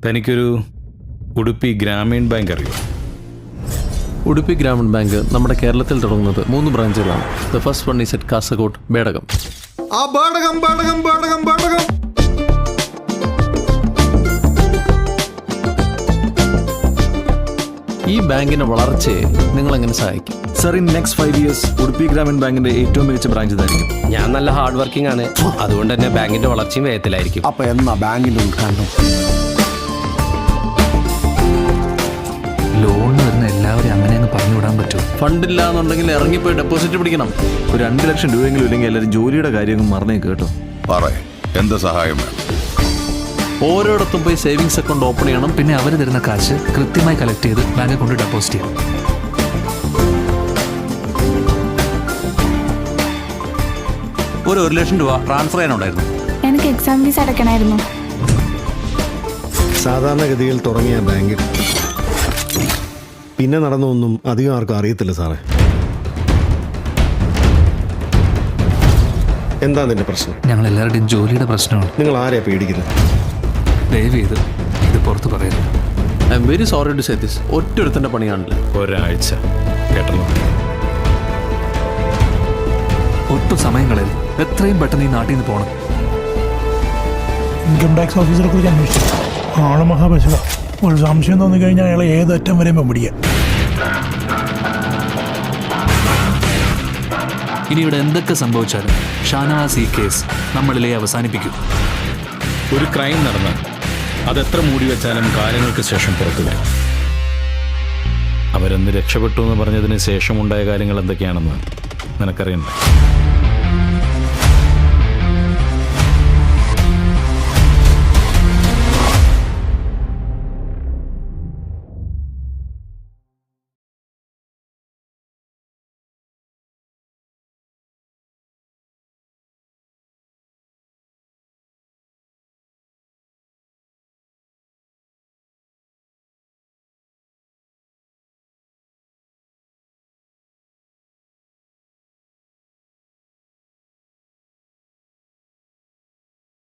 തനിക്കൊരു ഉടുപ്പി ഗ്രാമീൺ ബാങ്ക് അറിയോ? ഉടുപ്പി ഗ്രാമീൺ ബാങ്ക് നമ്മുടെ കേരളത്തിൽ തുടങ്ങുന്നത് 3 ബ്രാഞ്ചുകളാണ്. The first one is at Kasaragod Bedakam. ഈ ബാങ്കിന്റെ വളർച്ചയെ നിങ്ങൾ എങ്ങനെ സഹായിക്കും? Sir, in next 5 years Udupi Grameen ബാങ്കിന്റെ ഏറ്റവും മികച്ച ബ്രാഞ്ച് ഇതായിരിക്കും. ഞാൻ നല്ല ഹാർഡ് വർക്കിംഗ് ആണ്, അതുകൊണ്ട് തന്നെ ബാങ്കിന്റെ വളർച്ചയും വേഗത്തിലായിരിക്കും. അപ്പൊ എന്നാ ബാങ്കിന്റെ ഉദ്ഘാടനം? ലോണിന് വരുന്ന എല്ലാവരെയും അങ്ങനെയൊന്ന് പറഞ്ഞു വിടാൻ പറ്റുമോ? ഫണ്ടില്ല എന്നുണ്ടെങ്കിൽ ഇറങ്ങിപ്പോയി ഡെപ്പോസിറ്റ് പിടിക്കണം. ഒരു 2 ലക്ഷം രൂപയെങ്കിലും ഇല്ലെങ്കിൽ എല്ലാവരും ജോലിയുടെ കാര്യങ്ങൾ മറന്നേക്ക് കേട്ടോ. എന്ത് സഹായം വേണം? ഓരോയിടത്തും പോയി സേവിങ്സ് അക്കൗണ്ട് ഓപ്പൺ ചെയ്യണം. പിന്നെ അവർ തരുന്ന കാശ് കൃത്യമായി കളക്ട് ചെയ്ത് ബാങ്കിൽ കൊണ്ട് ഡെപ്പോസിറ്റ് ചെയ്യണം. ഒരു 1 ലക്ഷം രൂപ ട്രാൻസ്ഫർ ചെയ്യാനുണ്ടായിരുന്നു. എനിക്ക് എക്സാം ഫീസ് അടയ്ക്കണമായിരുന്നു. സാധാരണഗതിയിൽ തുടങ്ങിയ ബാങ്കിൽ പിന്നെ നടന്നൊന്നും അധികം ആർക്കും അറിയത്തില്ല സാറേ. എന്താ നിന്റെ പ്രശ്നം? ഞങ്ങൾ എല്ലാവരുടെയും ജോലിയുടെ പ്രശ്നമാണ്. നിങ്ങൾ ആരെയാ പേടിക്കുന്നത്? ദയവ് ചെയ്ത് ഇത് പുറത്ത് പറയരുത്. I'm very sorry to say this. ഒറ്റൊരുത്തൻ്റെ പണിയാണല്ലോ. ഒരാഴ്ച കേട്ടല്ലോ. ഒട്ടും സമയം കളയരുത്. എത്രയും പെട്ടെന്ന് ഈ നാട്ടിൽ നിന്ന് പോകണം. ഇൻകം ടാക്സ് ഓഫീസറെ കുറിച്ച് അന്വേഷിച്ചു. ആള് മഹാപശുവ. ഒരു സംശയം തോന്നിക്കഴിഞ്ഞാൽ അയാളെ ഏതറ്റം വരെയും പിടിക്കുക. ഇനി ഇവിടെ എന്തൊക്കെ സംഭവിച്ചാലും ഷാനവാസ് ഈ കേസ് നമ്മളിലെ അവസാനിപ്പിക്കും. ഒരു ക്രൈം നടന്നാൽ അതെത്ര മൂടി വെച്ചാലും കാലങ്ങൾക്ക് ശേഷം പുറത്തു വരും. അവരെന്ന് രക്ഷപ്പെട്ടു എന്ന് പറഞ്ഞതിന് ശേഷമുണ്ടായ കാര്യങ്ങൾ എന്തൊക്കെയാണെന്ന് നിനക്കറിയണ്ടേ?